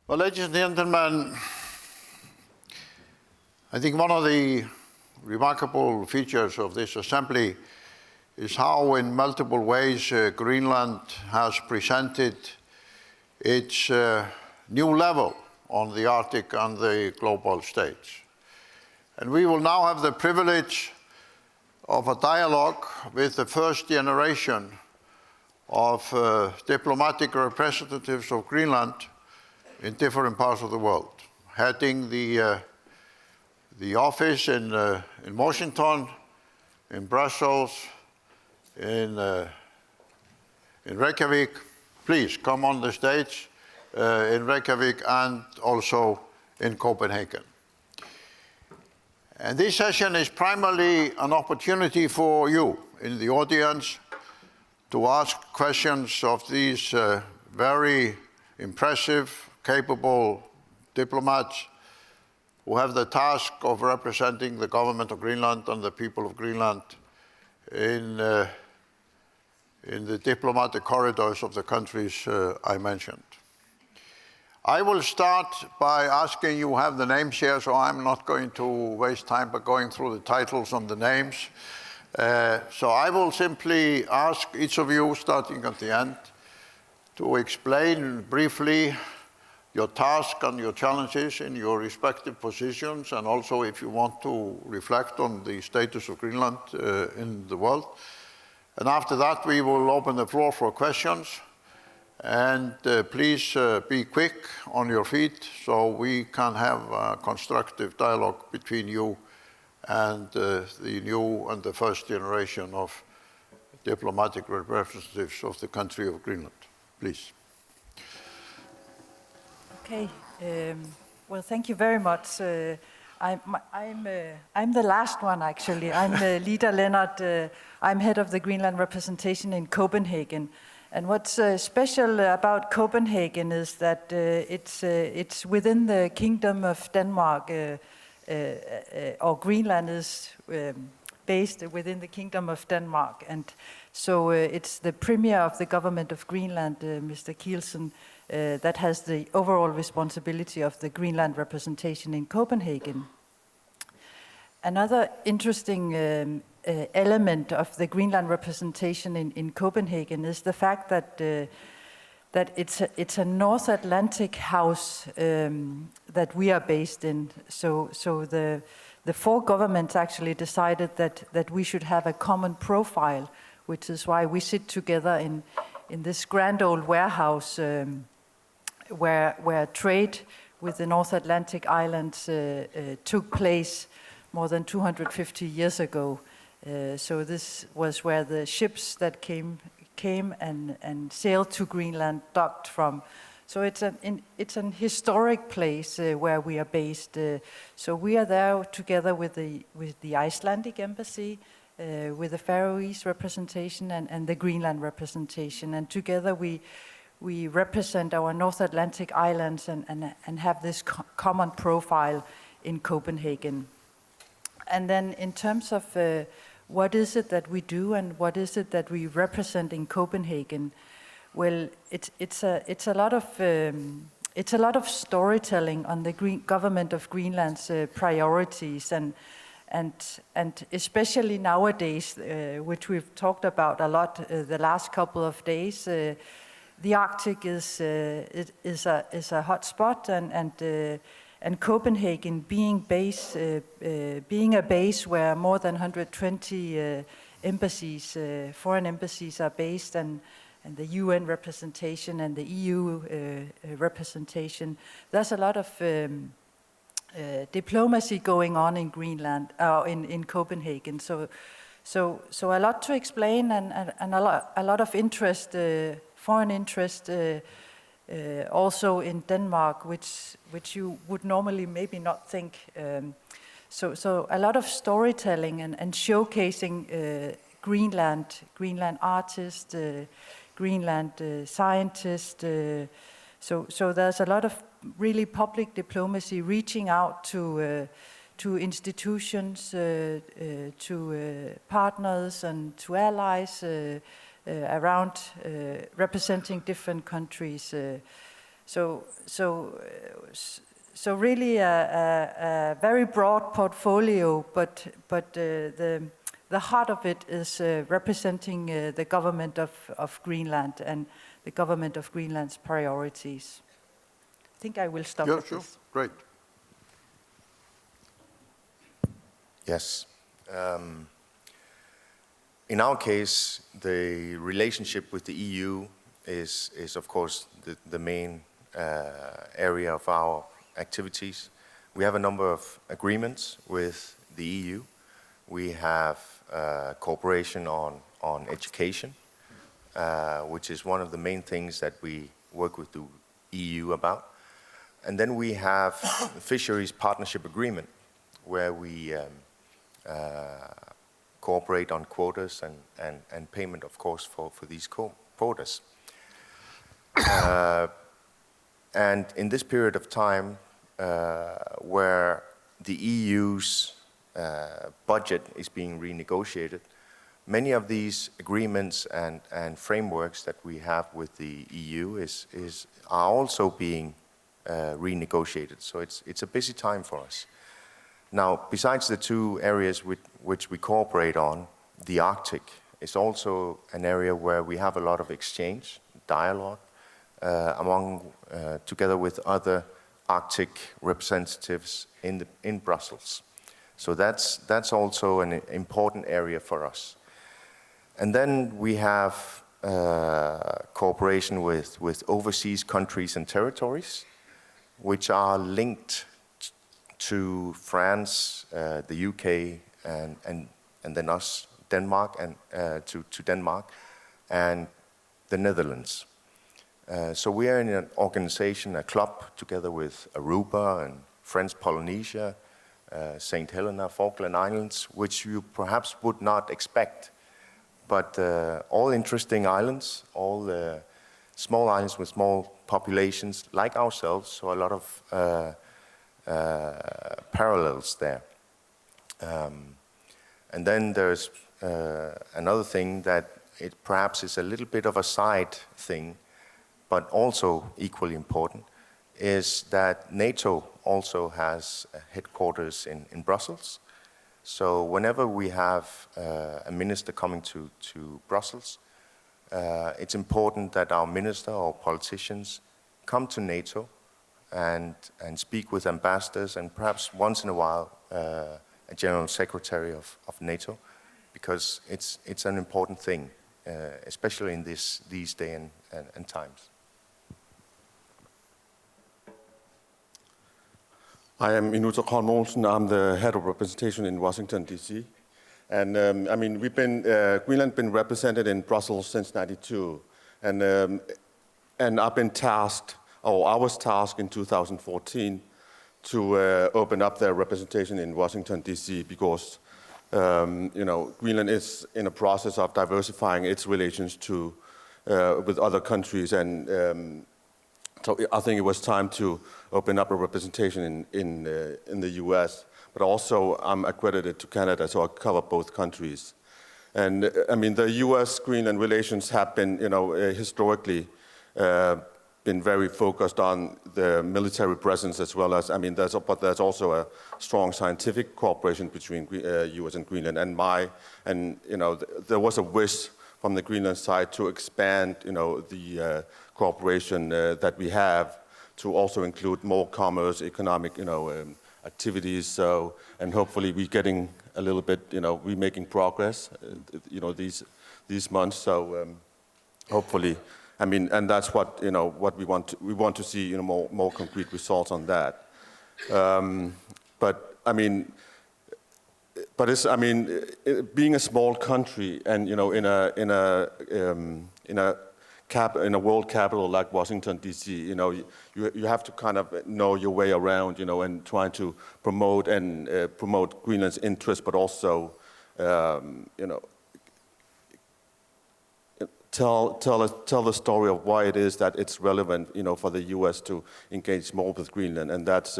Well, ladies and gentlemen, I think one of the remarkable features of this assembly is how in multiple ways Greenland has presented its new level on the Arctic and the global stage. And we will now have the privilege of a dialogue with the first generation of diplomatic representatives of Greenland in different parts of the world, heading the office in Washington, in Brussels, in Reykjavík. Please come on the stage in Reykjavík and also in Copenhagen. And this session is primarily an opportunity for you in the audience to ask questions of these very impressive, capable diplomats who have the task of representing the government of Greenland and the people of Greenland in the diplomatic corridors of the countries I mentioned. I will start by asking you have the names here, so I'm not going to waste time by going through the titles and the names. So I will simply ask each of you, starting at the end, to explain briefly your task and your challenges in your respective positions, and also if you want to reflect on the status of Greenland in the world. And after that, we will open the floor for questions. And please be quick on your feet so we can have a constructive dialogue between you and the new and the first generation of diplomatic representatives of the country of Greenland. Please. Okay. Well, thank you very much. I'm the last one, actually. I'm Lida, Lennert. I'm head of the Greenland representation in Copenhagen. And what's special about Copenhagen is that it's within the Kingdom of Denmark, or Greenland is based within the Kingdom of Denmark. And so it's the Premier of the government of Greenland, Mr. Olsen, that has the overall responsibility of the Greenland representation in Copenhagen. Another interesting element of the Greenland representation in Copenhagen is the fact that it's a North Atlantic house that we are based in. So the four governments actually decided that we should have a common profile, which is why we sit together in this grand old warehouse where trade with the North Atlantic islands took place more than 250 years ago. So this was where the ships that came and sailed to Greenland docked from. So it's an historic place where we are based. So we are there together with the Icelandic embassy, with the Faroese representation and the Greenland representation, and together we represent our North Atlantic islands and have this common profile in Copenhagen. And then in terms of what is it that we do and what is it that we represent in Copenhagen, well, it's a lot of storytelling on the government of Greenland's priorities and especially nowadays, which we've talked about a lot the last couple of days. The Arctic is a hot spot, and Copenhagen being a base where more than 120 embassies, foreign embassies are based, and the UN representation and the EU representation. There's a lot of diplomacy going on in Greenland, in Copenhagen. So a lot to explain and a lot of interest, foreign interest. Also in Denmark, which you would normally maybe not think. So a lot of storytelling and showcasing Greenland artists, Greenland scientists. So there's a lot of really public diplomacy reaching out to institutions, to partners and to allies around representing different countries. So really a very broad portfolio, but the heart of it is representing the government of Greenland and the government of Greenland's priorities. I think I will stop at Sure. this. Great. Yes. In our case, the relationship with the EU is of course, the main area of our activities. We have a number of agreements with the EU. We have cooperation on education, which is one of the main things that we work with the EU about. And then we have the Fisheries Partnership Agreement, where we cooperate on quotas and payment, of course, for these quotas. And in this period of time, where the EU's budget is being renegotiated, many of these agreements and frameworks that we have with the EU are also being renegotiated. So it's a busy time for us. Now, besides the two areas which we cooperate on, the Arctic is also an area where we have a lot of exchange, dialogue, together with other Arctic representatives in Brussels. So that's also an important area for us. And then we have cooperation with overseas countries and territories, which are linked to France, the UK, and then us, Denmark, and to Denmark, and the Netherlands. So we are in an organization, a club, together with Aruba and French Polynesia, St. Helena, Falkland Islands, which you perhaps would not expect. But all interesting islands, all small islands with small populations like ourselves, so a lot of parallels there. And then there's another thing that it perhaps is a little bit of a side thing, but also equally important, is that NATO also has headquarters in Brussels. So whenever we have a minister coming to Brussels, it's important that our minister or politicians come to NATO and speak with ambassadors and perhaps once in a while a general secretary of NATO, because it's an important thing, especially in these days and times. I am Inuuteq Olsen. I'm the head of representation in Washington, D.C. And I mean, Greenland been represented in Brussels since '92. And I've been tasked, or I was tasked in 2014 to open up their representation in Washington, D.C. because, Greenland is in a process of diversifying its relations with other countries. And so I think it was time to open up a representation in the U.S., but also I'm accredited to Canada, so I cover both countries. And I mean, the U.S.-Greenland relations have been, historically been very focused on the military presence as well as, but there's also a strong scientific cooperation between U.S. and Greenland. And there was a wish from the Greenland side to expand, the cooperation that we have to also include more commerce, economic, activities. So, and hopefully we're getting a little bit, we're making progress, these months. So hopefully, and that's what, what we want. We want to see, more concrete results on that. But being a small country and in a world capital like Washington D.C., you have to kind of know your way around, and trying to promote Greenland's interests, but also, tell the story of why it is that it's relevant, for the U.S. to engage more with Greenland, and that's,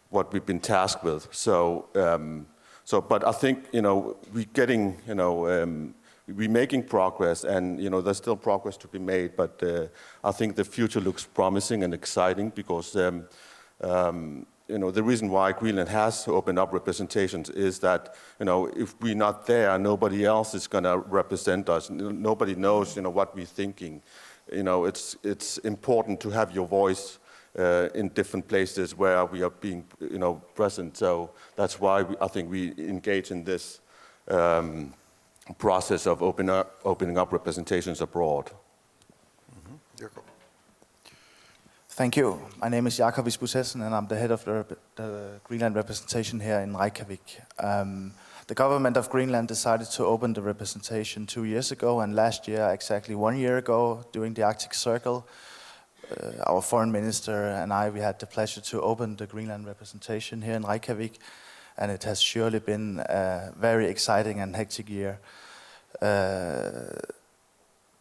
what we've been tasked with. So, but I think we're getting we're making progress, and there's still progress to be made. But I think the future looks promising and exciting because the reason why Greenland has opened up representations is that if we're not there, nobody else is going to represent us. Nobody knows what we're thinking. It's important to have your voice in different places where we are being present. So that's why I think we engage in this process of opening up representations abroad. Jacob. Thank you. My name is Isbosethsen, and I'm the head of the Greenland representation here in Reykjavík. The government of Greenland decided to open the representation 2 years ago, and last year, exactly 1 year ago, during the Arctic Circle, our foreign minister and we had the pleasure to open the Greenland representation here in Reykjavík, and it has surely been a very exciting and hectic year. The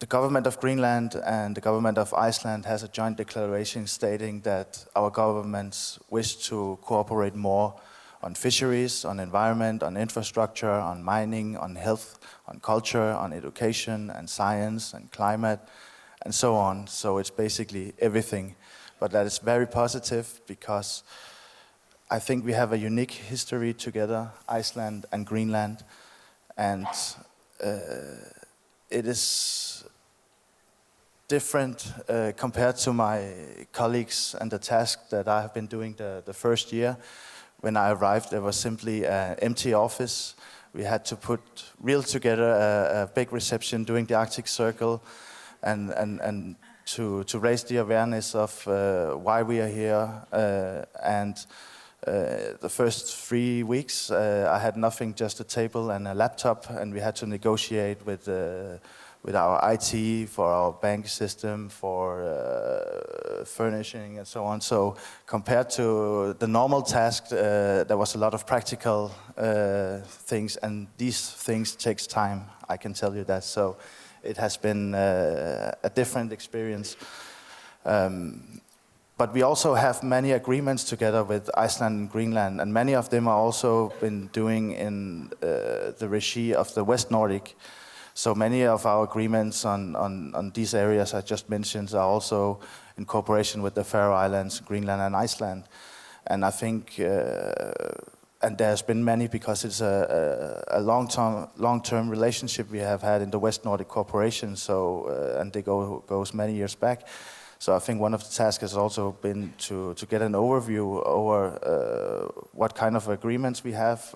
government of Greenland and the government of Iceland has a joint declaration stating that our governments wish to cooperate more on fisheries, on environment, on infrastructure, on mining, on health, on culture, on education and science and climate and so on. So it's basically everything. But that is very positive because I think we have a unique history together, Iceland and Greenland, and it is different compared to my colleagues and the task that I have been doing the first year. When I arrived, there was simply an empty office. We had to put together a big reception during the Arctic Circle and to raise the awareness of why we are here. The first 3 weeks, I had nothing, just a table and a laptop, and we had to negotiate with our IT, for our bank system, for furnishing and so on. So compared to the normal task, there was a lot of practical things, and these things takes time, I can tell you that. So it has been a different experience. But we also have many agreements together with Iceland and Greenland, and many of them are also been doing in the regime of the West Nordic. So many of our agreements on these areas I just mentioned are also in cooperation with the Faroe Islands, Greenland and Iceland. And I think, and there's been many because it's a long-term relationship we have had in the West Nordic cooperation. So, and they goes many years back. So I think one of the tasks has also been to get an overview over what kind of agreements we have.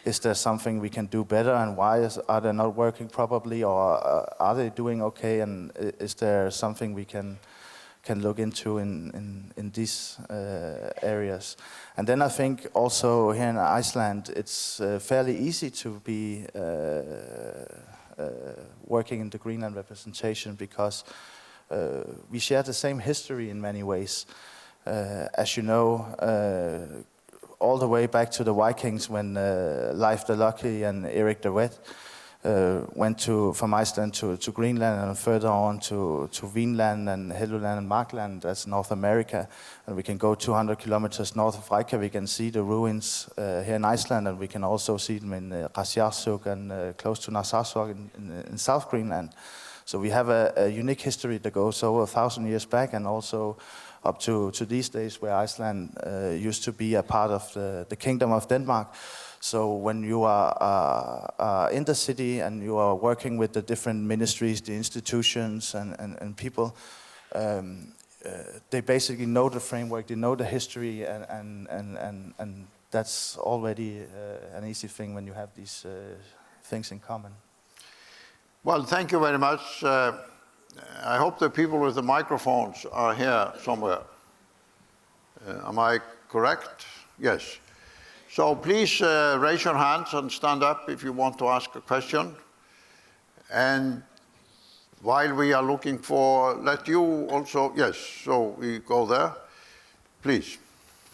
Is there something we can do better, and why are they not working properly, or are they doing okay? And is there something we can look into in these areas? And then I think also here in Iceland, it's fairly easy to be working in the Greenland representation because we share the same history in many ways. As you know, all the way back to the Vikings when Leif the Lucky and Erik the Red went from Iceland to Greenland and further on to Vinland and Helluland and Markland, that's North America. And we can go 200 kilometers north of Reykjavík and see the ruins here in Iceland, and we can also see them in Reykjavík and close to Narsarsuaq in South Greenland. So we have a unique history that goes over 1,000 years back, and also up to these days where Iceland used to be a part of the Kingdom of Denmark. So when you are in the city and you are working with the different ministries, the institutions and people, they basically know the framework, they know the history, and that's already an easy thing when you have these things in common. Well, thank you very much. I hope the people with the microphones are here somewhere. Am I correct? Yes. So please raise your hands and stand up if you want to ask a question. And while we are looking for, let you also, yes, so we go there. Please.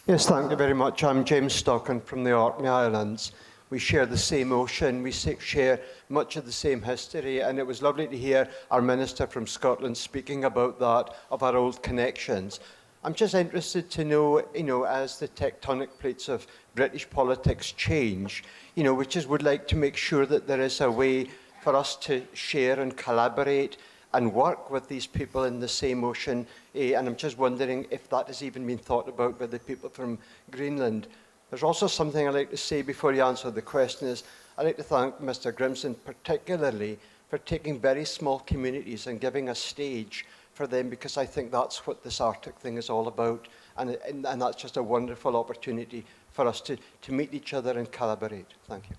Yes, thank you very much. I'm James Stockan from the Orkney Islands. We share the same ocean, we share much of the same history, and it was lovely to hear our Minister from Scotland speaking about that, of our old connections. I'm just interested to know, as the tectonic plates of British politics change, we just would like to make sure that there is a way for us to share and collaborate and work with these people in the same ocean. And I'm just wondering if that has even been thought about by the people from Greenland. There's also something I'd like to say before you answer the question is, I'd like to thank Mr. Grimson particularly for taking very small communities and giving a stage for them, because I think that's what this Arctic thing is all about. And that's just a wonderful opportunity for us to meet each other and collaborate. Thank you.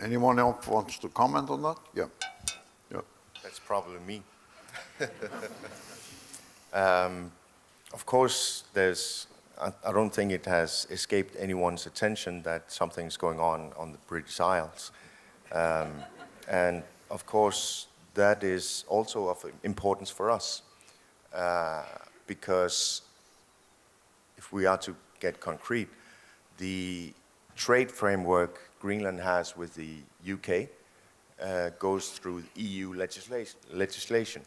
Anyone else wants to comment on that? Yeah. Yeah. That's probably me. Of course, I don't think it has escaped anyone's attention that something's going on the British Isles. And of course, that is also of importance for us, because if we are to get concrete, the trade framework Greenland has with the UK goes through EU legislation.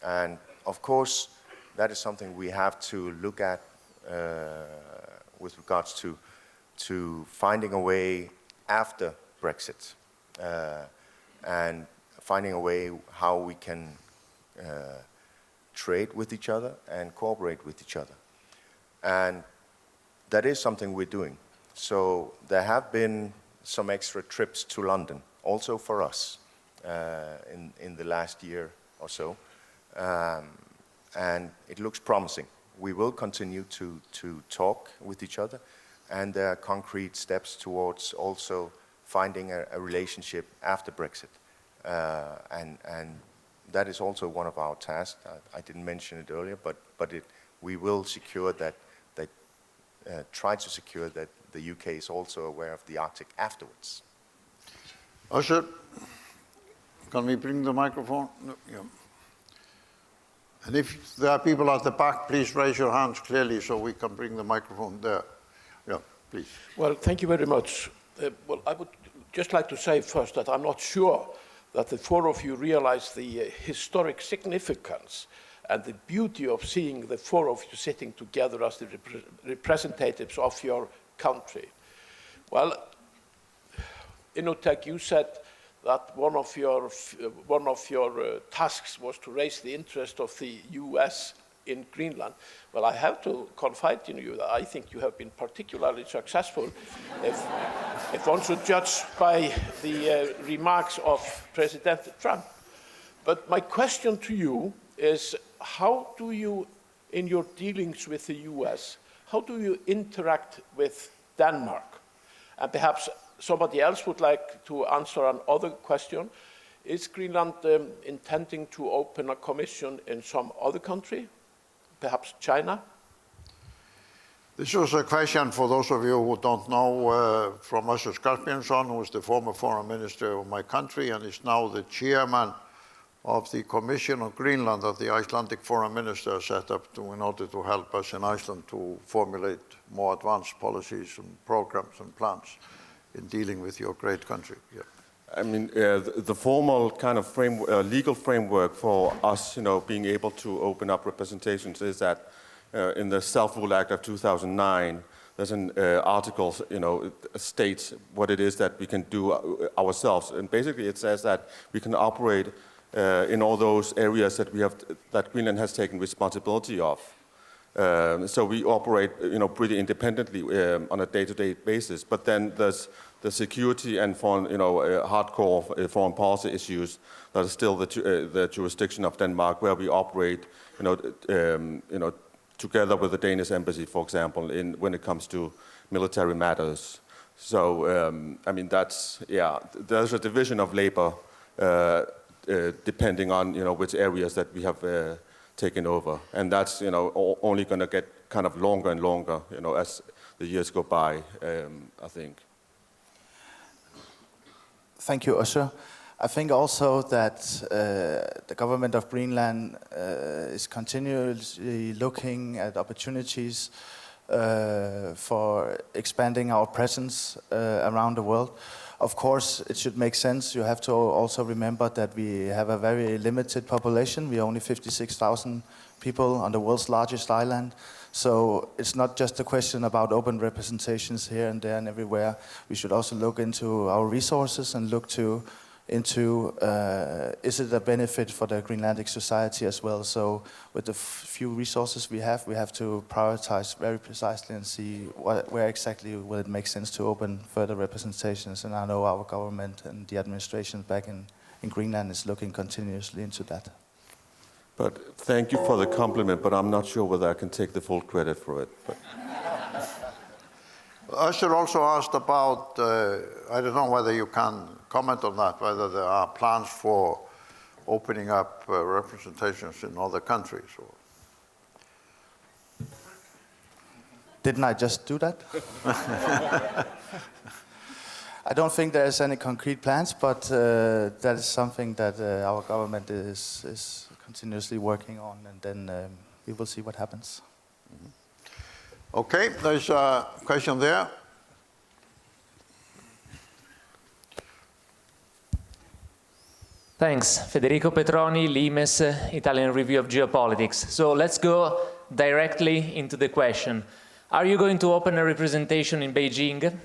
And of course, that is something we have to look at with regards to finding a way after Brexit and finding a way how we can trade with each other and cooperate with each other. And that is something we're doing. So there have been some extra trips to London, also for us, in the last year or so. And it looks promising. We will continue to talk with each other, and there are concrete steps towards also finding a relationship after Brexit. And that is also one of our tasks. I didn't mention it earlier, but we will secure that, try to secure that the UK is also aware of the Arctic afterwards. Usher, can we bring the microphone? No, yeah. And if there are people at the back, please raise your hands clearly so we can bring the microphone there. Yeah, please. Well, thank you very much. Well, I would just like to say first that I'm not sure that the four of you realize the historic significance and the beauty of seeing the four of you sitting together as the representatives of your country. Well, Inuuteq, you said that one of your tasks was to raise the interest of the US in Greenland. Well, I have to confide in you that I think you have been particularly successful if one should judge by the remarks of President Trump. But my question to you is, how do you, in your dealings with the US, how do you interact with Denmark? And perhaps somebody else would like to answer another question. Is Greenland intending to open a commission in some other country, perhaps China? This was a question for those of you who don't know from Usher Skarpjansson, who is the former foreign minister of my country and is now the chairman of the Commission on Greenland that the Icelandic foreign minister set up in order to help us in Iceland to formulate more advanced policies and programs and plans in dealing with your great country. Yeah. I mean, the formal kind of legal framework for us, being able to open up representations is that in the Self-Rule Act of 2009, there's an article, states what it is that we can do ourselves, and basically it says that we can operate in all those areas that Greenland has taken responsibility of. So we operate, pretty independently on a day-to-day basis. But then there's the security and foreign, hardcore foreign policy issues that are still the jurisdiction of Denmark, where we operate, together with the Danish embassy, for example, when it comes to military matters. So I mean, there's a division of labor depending on which areas that we have taken over, and that's only going to get kind of longer and longer as the years go by, I think. Thank you, Usher. I think also that the government of Greenland is continually looking at opportunities for expanding our presence around the world. Of course, it should make sense. You have to also remember that we have a very limited population. We are only 56,000 people on the world's largest island. So it's not just a question about open representations here and there and everywhere. We should also look into our resources and look to, into is it a benefit for the Greenlandic society as well. So with the few resources we have to prioritize very precisely and see where exactly will it make sense to open further representations. And I know our government and the administration back in Greenland is looking continuously into that. But thank you for the compliment, but I'm not sure whether I can take the full credit for it. But. Usher also asked about, I don't know whether you can comment on that, whether there are plans for opening up representations in other countries. Or... Didn't I just do that? I don't think there's any concrete plans, but that is something that our government is continuously working on, and then we will see what happens. Mm-hmm. Okay, there's a question there. Thanks. Federico Petroni, Limes, Italian Review of Geopolitics. So let's go directly into the question. Are you going to open a representation in Beijing?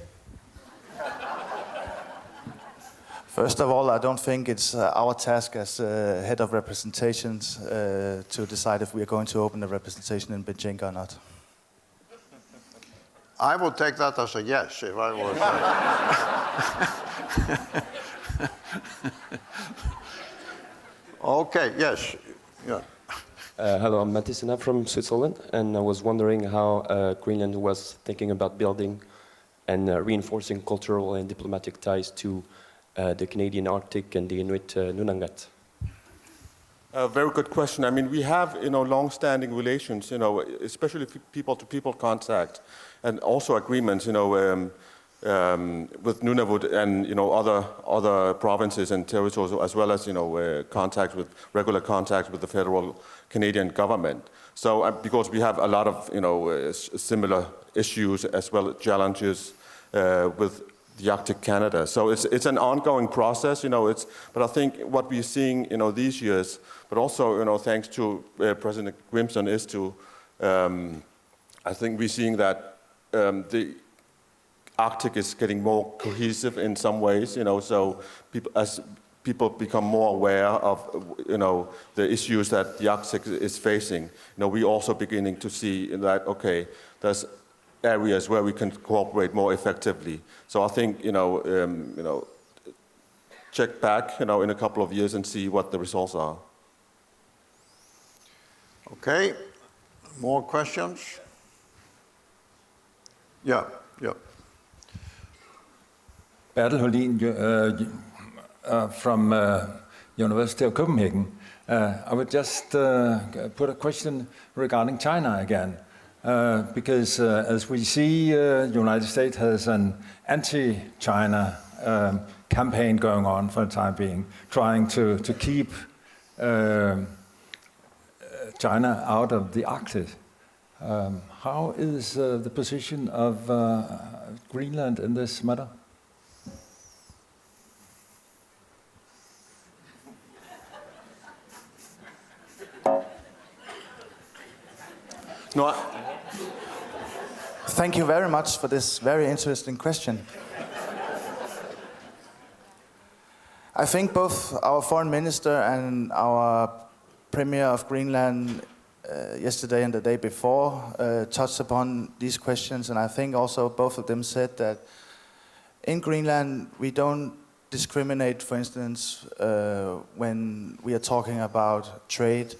First of all, I don't think it's our task as head of representations to decide if we are going to open a representation in Beijing or not. I would take that as a yes if I was. Okay, yes. Yeah. Hello, I'm Matisena from Switzerland, and I was wondering how Greenland was thinking about building and reinforcing cultural and diplomatic ties to the Canadian Arctic and the Inuit Mininnguaq. Very good question. I mean, we have, long-standing relations, especially people-to-people contact, and also agreements, with Nunavut and other provinces and territories, as well as regular contact with the federal Canadian government. So because we have a lot of similar issues as well as challenges with the Arctic Canada. So it's an ongoing process, but I think what we're seeing, these years, but also, thanks to President Grimson, is to, I think we're seeing that the Arctic is getting more cohesive in some ways, so as people become more aware of, the issues that the Arctic is facing, we're also beginning to see that, okay, there's areas where we can cooperate more effectively. So I think, check back, in a couple of years and see what the results are. Okay, more questions? Yeah. Bertel Holin from University of Copenhagen. I would just put a question regarding China again. Because as we see, the United States has an anti-China campaign going on for the time being, trying to keep China out of the Arctic. How is the position of Greenland in this matter? No, Thank you very much for this very interesting question. I think both our foreign minister and our premier of Greenland yesterday and the day before touched upon these questions, and I think also both of them said that in Greenland we don't discriminate, for instance, when we are talking about trade.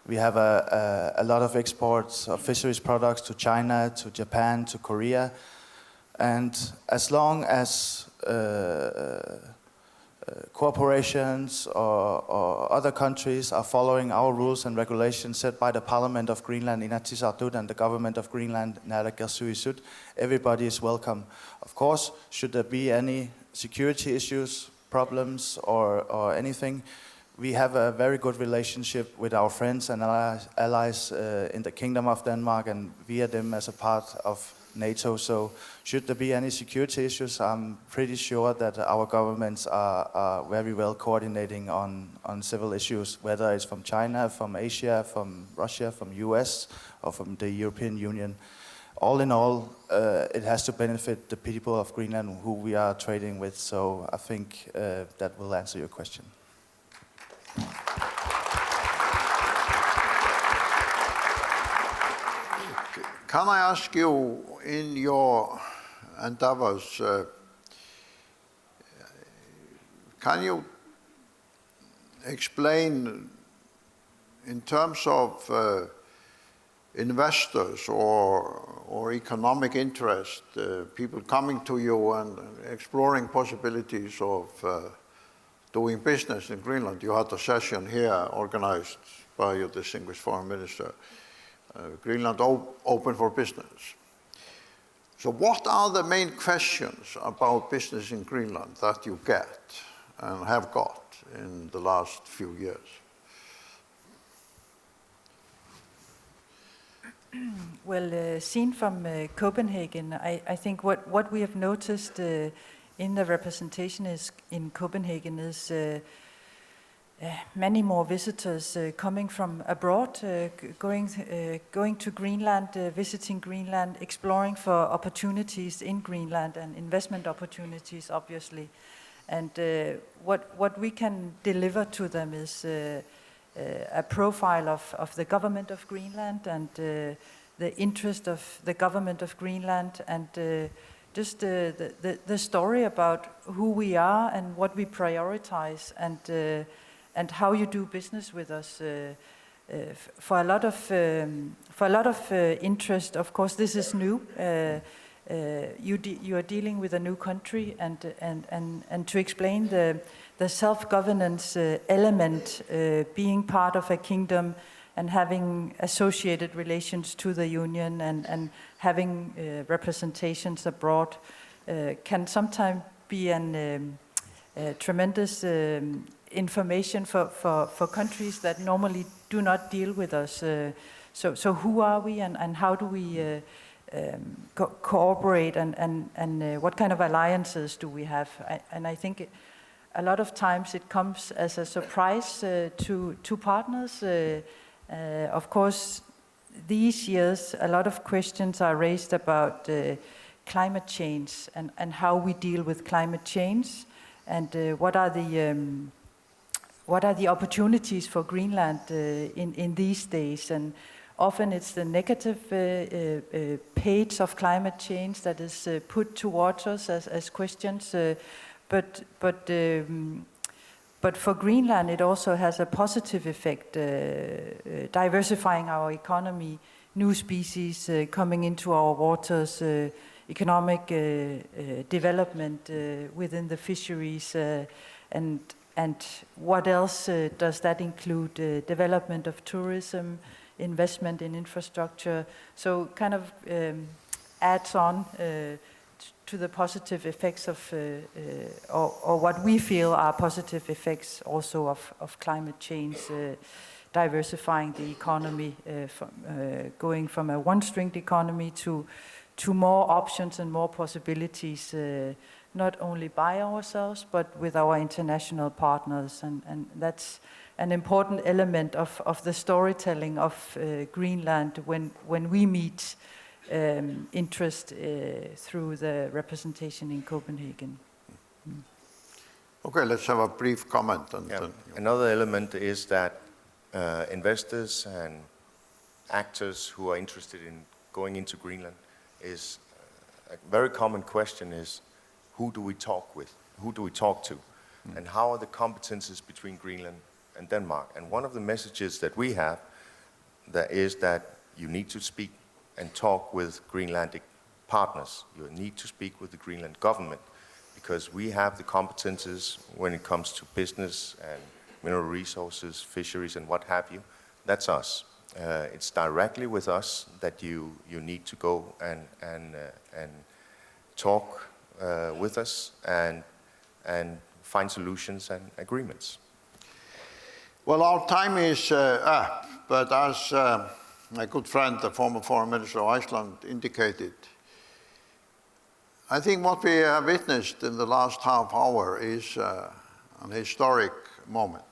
We have a lot of exports of fisheries products to China, to Japan, to Korea. And as long as corporations or other countries are following our rules and regulations set by the Parliament of Greenland, Inatsisartut, and the government of Greenland, Naalakkersuisut, everybody is welcome. Of course, should there be any security issues, problems, or anything, we have a very good relationship with our friends and allies in the Kingdom of Denmark and via them as a part of NATO. So should there be any security issues, I'm pretty sure that our governments are very well coordinating on civil issues, whether it's from China, from Asia, from Russia, from US, or from the European Union. all in all, it has to benefit the people of Greenland who we are trading with. So I think that will answer your question. Can I ask you, in your endeavors, can you explain in terms of investors or economic interest, people coming to you and exploring possibilities of doing business in Greenland? You had a session here organized by your distinguished foreign minister, Greenland open for business. So what are the main questions about business in Greenland that you get and have got in the last few years? Well, seen from Copenhagen, I think what we have noticed in the representation in Copenhagen is many more visitors coming from abroad, going to Greenland, visiting Greenland, exploring for opportunities in Greenland and investment opportunities, obviously. And what we can deliver to them is a profile of the government of Greenland and the interest of the government of Greenland and just the story about who we are and what we prioritize and how you do business with us. For a lot of interest, of course, this is new. You are dealing with a new country, and to explain the self-governance element, being part of a kingdom and having associated relations to the union and having representations abroad can sometimes be a tremendous information for countries that normally do not deal with us. So who are we and how do we cooperate and what kind of alliances do we have? And I think a lot of times it comes as a surprise to partners. Of course, these years a lot of questions are raised about climate change and how we deal with climate change and what are the opportunities for Greenland in these days. And often it's the negative page of climate change that is put towards us as questions, but for Greenland it also has a positive effect, diversifying our economy, new species coming into our waters, economic development within the fisheries, and what else does that include? Development of tourism, investment in infrastructure, so kind of adds on to the positive effects of, or what we feel are positive effects also of climate change, diversifying the economy, going from a one-stringed economy to more options and more possibilities, not only by ourselves, but with our international partners. And that's an important element of the storytelling of Greenland when we meet interest through the representation in Copenhagen. Okay, let's have a brief comment. Another element is that investors and actors who are interested in going into Greenland is a very common question is, who do we talk with? Who do we talk to? And how are the competences between Greenland and Denmark? And one of the messages that we have that is that you need to speak and talk with Greenlandic partners. You need to speak with the Greenland government because we have the competences when it comes to business and mineral resources, fisheries, and what have you. That's us. It's directly with us that you need to go and talk with us and find solutions and agreements. Well, our time is up, but as my good friend, the former foreign minister of Iceland, indicated, I think what we have witnessed in the last half hour is an historic moment.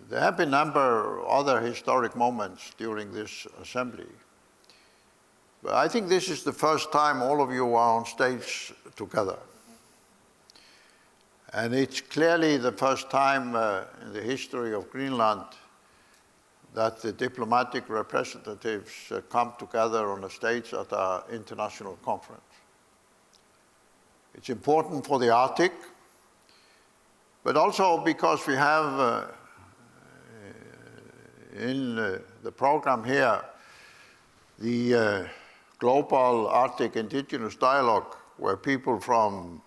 There have been a number of other historic moments during this assembly. But I think this is the first time all of you are on stage together. And it's clearly the first time in the history of Greenland that the diplomatic representatives come together on a stage at an international conference. It's important for the Arctic, but also because we have in the program here the Global Arctic Indigenous Dialogue, where people from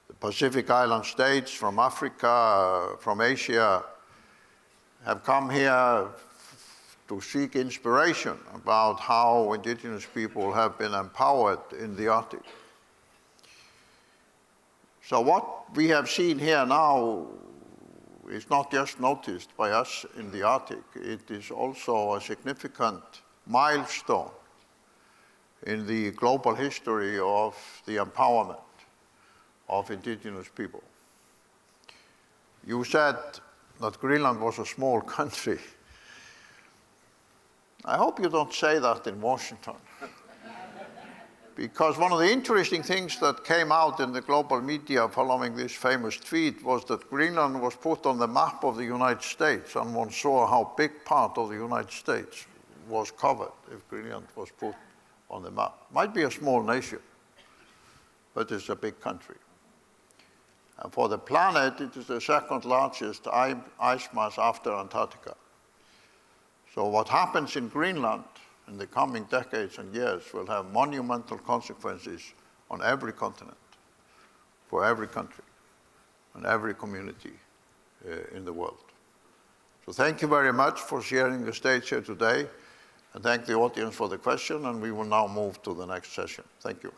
the Pacific Island states, from Africa, from Asia, have come here to seek inspiration about how indigenous people have been empowered in the Arctic. So what we have seen here now is not just noticed by us in the Arctic, it is also a significant milestone in the global history of the empowerment of indigenous people. You said that Greenland was a small country. I hope you don't say that in Washington. Because one of the interesting things that came out in the global media following this famous tweet was that Greenland was put on the map of the United States, and one saw how big part of the United States was covered if Greenland was put on the map. Might be a small nation, but it's a big country. And for the planet, it is the second largest ice mass after Antarctica. So what happens in Greenland in the coming decades and years will have monumental consequences on every continent, for every country, and every community in the world. So thank you very much for sharing the stage here today, and thank the audience for the question, and we will now move to the next session. Thank you.